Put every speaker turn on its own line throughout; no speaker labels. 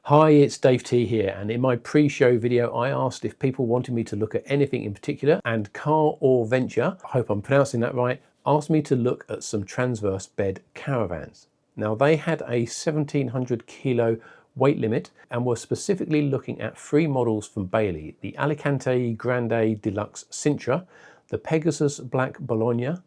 Hi, it's Dave T here, and in my pre-show video I asked if people wanted me to look at anything in particular, and Car or Venture, I hope I'm pronouncing that right, asked me to look at some transverse bed caravans. Now they had a 1700 kilo weight limit and were specifically looking at three models from Bailey: the Alicante Grande Deluxe Sintra, the Pegasus Black Bologna,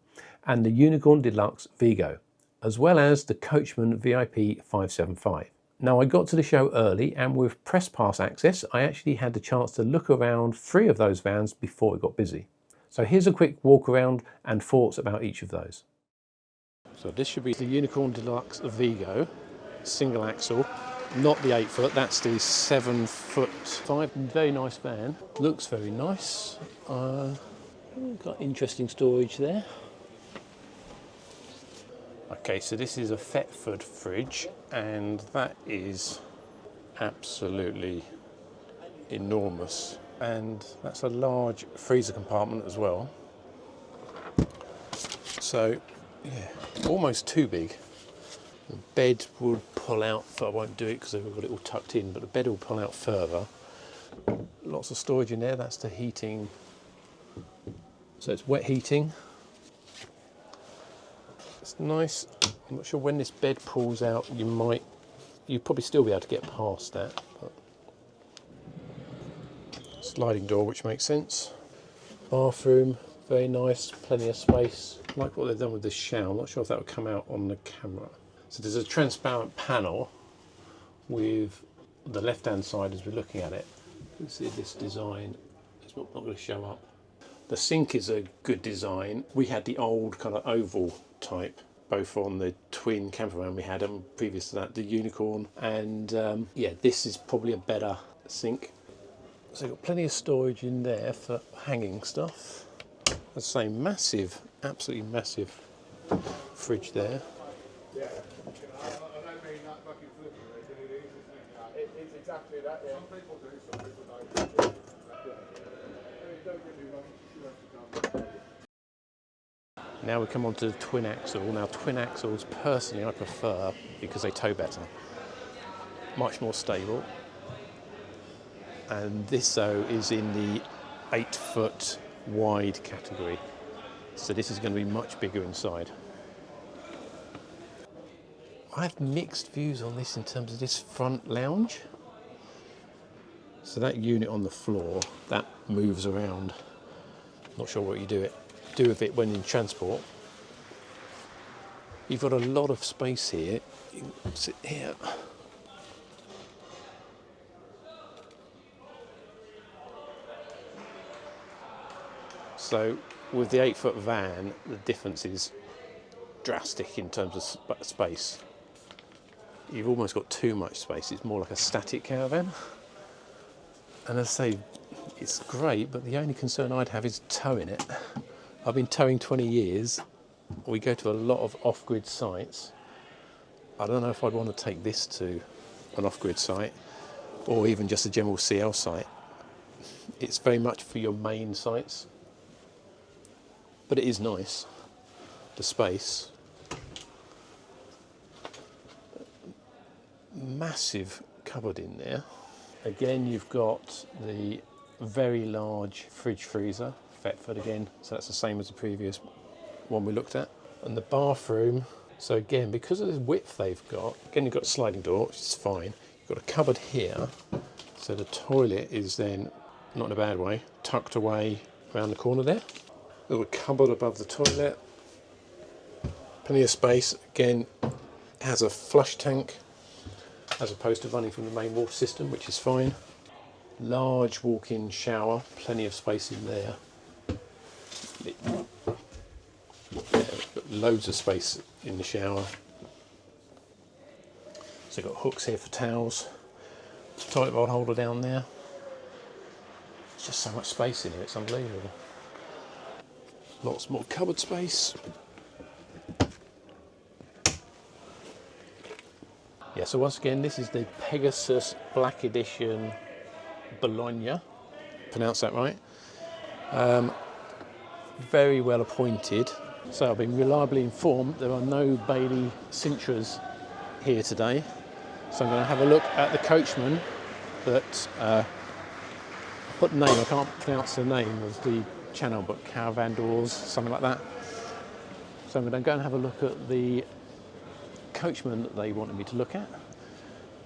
and the Unicorn Deluxe Vigo, as well as the Coachman VIP 575. Now I got to the show early, and with press pass access I actually had the chance to look around three of those vans before it got busy. So here's a quick walk around and thoughts about each of those. So this should be the Unicorn Deluxe Vigo, single axle, not the 8 foot, that's the 7'5". Very nice van, looks very nice. Got interesting storage there. Okay, so this is a Thetford fridge, and that is absolutely enormous. And that's a large freezer compartment as well. So, yeah, almost too big. The bed would pull out, I won't do it because I've got it all tucked in, but the bed will pull out further. Lots of storage in there, that's the heating. So it's wet heating. It's nice. I'm not sure when this bed pulls out, you'd probably still be able to get past that. But sliding door, which makes sense. Bathroom, very nice, plenty of space. I like what they've done with this shower. I'm not sure if that would come out on the camera. So there's a transparent panel with the left-hand side as we're looking at it. You can see this design. It's not going to show up. The sink is a good design. We had the old kind of oval type, both on the twin camper van we had, and previous to that the Unicorn, and yeah, this is probably a better sink. So you've got plenty of storage in there for hanging stuff. As I say, massive, absolutely massive fridge there.
Yeah, I don't mean that fucking flippantly, but it is, isn't it? It's exactly that, yeah. Some people do, some people don't. Don't get me wrong, you have to come.
Now we come on to the twin axle. Now twin axles, personally I prefer because they tow better. Much more stable. And this though is in the 8 foot wide category. So this is going to be much bigger inside. I have mixed views on this in terms of this front lounge. So that unit on the floor, that moves around. Not sure what you do with it when in transport. You've got a lot of space here. You can sit here. So with the 8 foot van, the difference is drastic in terms of space. You've almost got too much space. It's more like a static caravan. And as I say, it's great, but the only concern I'd have is towing it. I've been towing 20 years. We go to a lot of off-grid sites. I don't know if I'd want to take this to an off-grid site or even just a general CL site. It's very much for your main sites, but it is nice, the space. Massive cupboard in there. Again, you've got the very large fridge freezer, Thetford again, so that's the same as the previous one we looked at. And the bathroom, so again, because of the width they've got, again you've got a sliding door, which is fine. You've got a cupboard here, so the toilet is then, not in a bad way, tucked away around the corner there. Little cupboard above the toilet, plenty of space. Again, has a flush tank as opposed to running from the main water system, which is fine. Large walk-in shower, plenty of space in there. Loads of space in the shower. So you've got hooks here for towels. Toilet bowl holder down there. There's just so much space in here, it's unbelievable. Lots more cupboard space. Yeah, so once again, this is the Pegasus Black Edition Bologna. Pronounce that right. Very well appointed. So I've been reliably informed there are no Bailey Sintras here today. So I'm going to have a look at the Coachman that, put the name, I can't pronounce the name of the channel, but Caravan Doors, something like that. So I'm going to go and have a look at the Coachman that they wanted me to look at,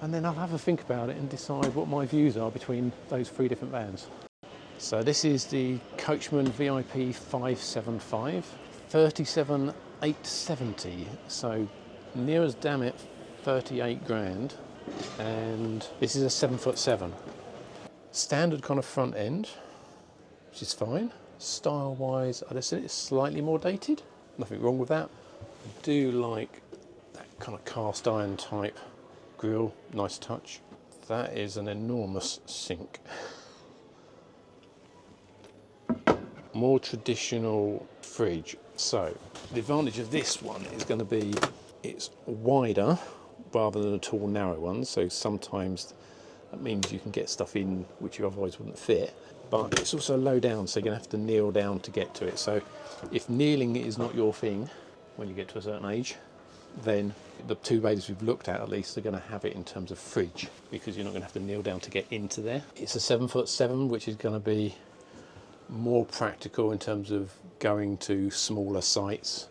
and then I'll have a think about it and decide what my views are between those three different vans. So this is the Coachman VIP 575, 37,870, so near as damn it 38 grand, and this is a 7'7". Standard kind of front end, which is fine. Style wise, I'd have said it's slightly more dated, nothing wrong with that. I do like that kind of cast iron type grille, nice touch. That is an enormous sink. More traditional fridge. So the advantage of this one is going to be it's wider rather than a tall narrow one, so sometimes that means you can get stuff in which you otherwise wouldn't fit, but it's also low down, so you're going to have to kneel down to get to it. So if kneeling is not your thing when you get to a certain age, then the two bays we've looked at least are going to have it in terms of fridge, because you're not going to have to kneel down to get into there. It's a 7'7", which is going to be more practical in terms of going to smaller sites,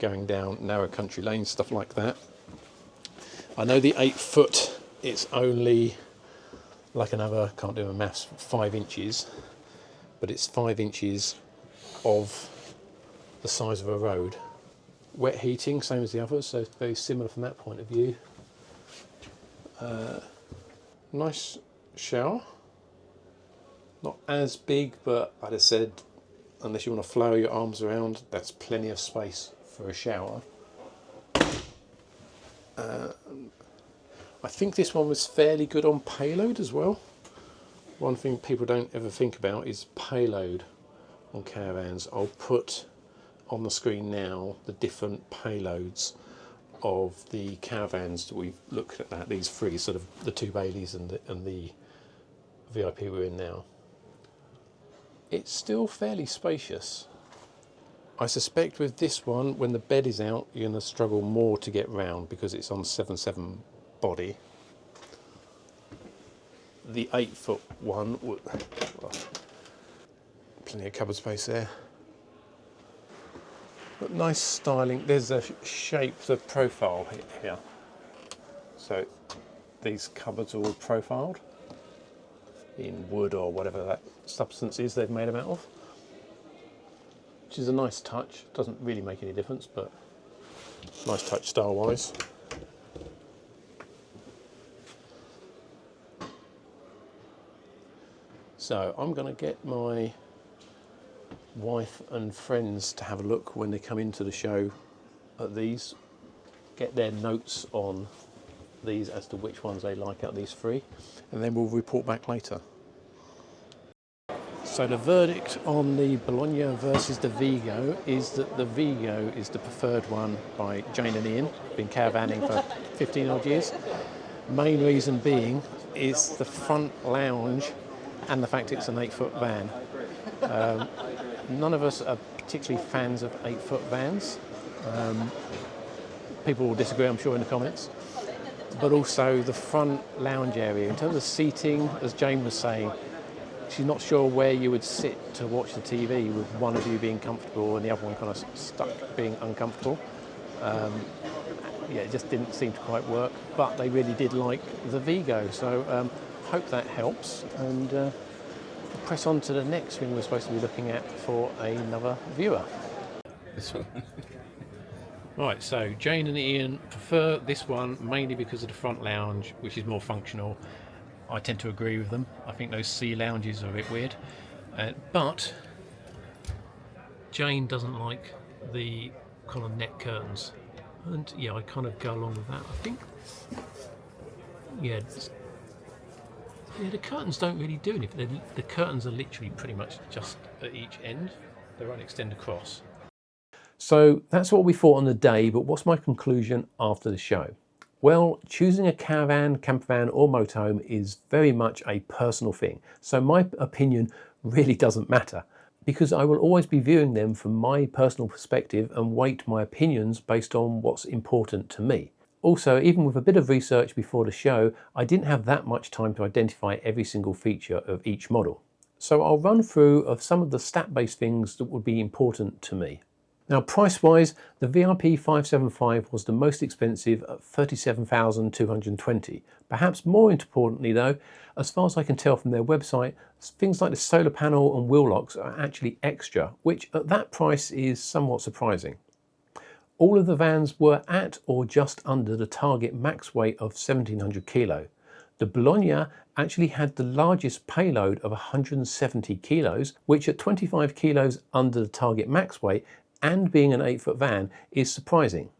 going down narrow country lanes, stuff like that. I know the 8 foot, it's only like another, can't do my maths, 5 inches, but it's 5 inches of the size of a road. Wet heating, same as the others, so it's very similar from that point of view. Nice shower. Not as big, but I'd have said, unless you want to flower your arms around, that's plenty of space for a shower. I think this one was fairly good on payload as well. One thing people don't ever think about is payload on caravans. I'll put on the screen now the different payloads of the caravans that we've looked at, these three, sort of the two Baileys and the VIP we're in now. It's still fairly spacious. I suspect with this one, when the bed is out, you're going to struggle more to get round because it's on 7'7" body. The 8 foot one, well, plenty of cupboard space there. But nice styling. There's a shape, the profile here. So these cupboards are all profiled in wood or whatever that substance is they've made them out of, which is a nice touch. Doesn't really make any difference, but nice touch style wise. So I'm going to get my wife and friends to have a look when they come into the show at these, get their notes on these as to which ones they like out of these three, and then we'll report back later. So the verdict on the Bologna versus the Vigo is that the Vigo is the preferred one by Jane and Ian. Been caravanning for 15 odd years. Main reason being is the front lounge and the fact it's an 8 foot van. None of us are particularly fans of 8 foot vans. People will disagree, I'm sure, in the comments. But also the front lounge area. In terms of seating, as Jane was saying, she's not sure where you would sit to watch the TV with one of you being comfortable and the other one kind of stuck being uncomfortable. Yeah, it just didn't seem to quite work, but they really did like the Vigo, so hope that helps, and press on to the next thing we're supposed to be looking at for another viewer. This one. Right, so Jane and Ian prefer this one mainly because of the front lounge, which is more functional. I tend to agree with them. I think those C lounges are a bit weird, but Jane doesn't like the kind of net curtains, and yeah, I kind of go along with that. I think, yeah, the curtains don't really do anything. The curtains are literally pretty much just at each end. They won't extend across. So that's what we thought on the day, but what's my conclusion after the show? Well, choosing a caravan, campervan or motorhome is very much a personal thing. So my opinion really doesn't matter, because I will always be viewing them from my personal perspective and weight my opinions based on what's important to me. Also, even with a bit of research before the show, I didn't have that much time to identify every single feature of each model. So I'll run through of some of the stat-based things that would be important to me. Now, price-wise, the VIP 575 was the most expensive at $37,220. Perhaps more importantly though, as far as I can tell from their website, things like the solar panel and wheel locks are actually extra, which at that price is somewhat surprising. All of the vans were at or just under the target max weight of 1700 kilo. The Bologna actually had the largest payload of 170 kilos, which at 25 kilos under the target max weight and being an 8-foot van is surprising.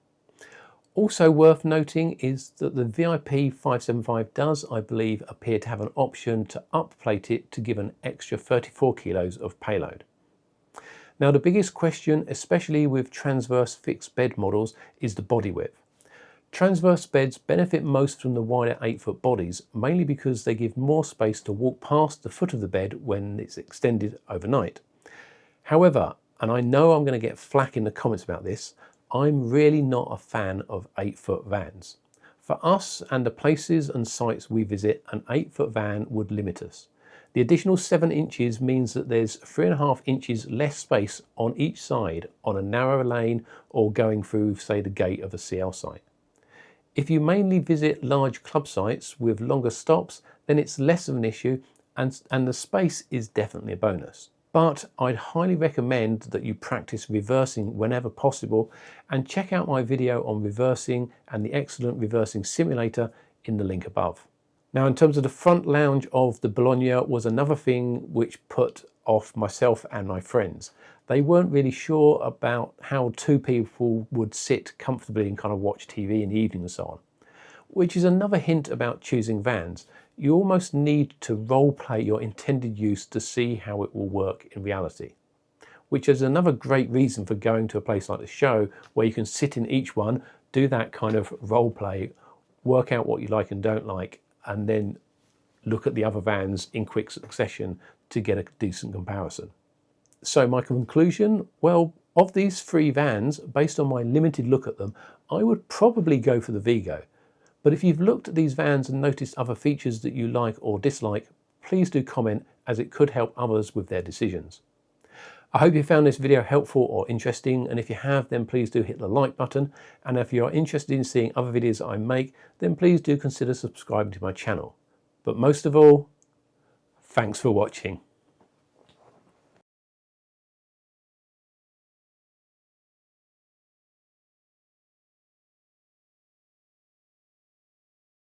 Also worth noting is that the VIP 575 does, I believe, appear to have an option to upplate it to give an extra 34 kilos of payload. Now, the biggest question, especially with transverse fixed bed models, is the body width. Transverse beds benefit most from the wider 8-foot bodies, mainly because they give more space to walk past the foot of the bed when it's extended overnight. However, and I know I'm going to get flack in the comments about this, I'm really not a fan of 8-foot vans. For us and the places and sites we visit, an 8-foot van would limit us. The additional 7 inches means that there's 3.5 inches less space on each side on a narrower lane or going through, say, the gate of a CL site. If you mainly visit large club sites with longer stops, then it's less of an issue and the space is definitely a bonus. But I'd highly recommend that you practice reversing whenever possible and check out my video on reversing and the excellent reversing simulator in the link above. Now, in terms of the front lounge of the Bologna was another thing which put off myself and my friends. They weren't really sure about how 2 people would sit comfortably and kind of watch TV in the evening and so on, which is another hint about choosing vans. You almost need to role play your intended use to see how it will work in reality, which is another great reason for going to a place like the show where you can sit in each one, do that kind of role play, work out what you like and don't like, and then look at the other vans in quick succession to get a decent comparison. So my conclusion, well, of these 3 vans, based on my limited look at them, I would probably go for the Vigo. But if you've looked at these vans and noticed other features that you like or dislike, please do comment, as it could help others with their decisions. I hope you found this video helpful or interesting, and if you have, then please do hit the like button, and if you are interested in seeing other videos I make, then please do consider subscribing to my channel. But most of all, thanks for watching.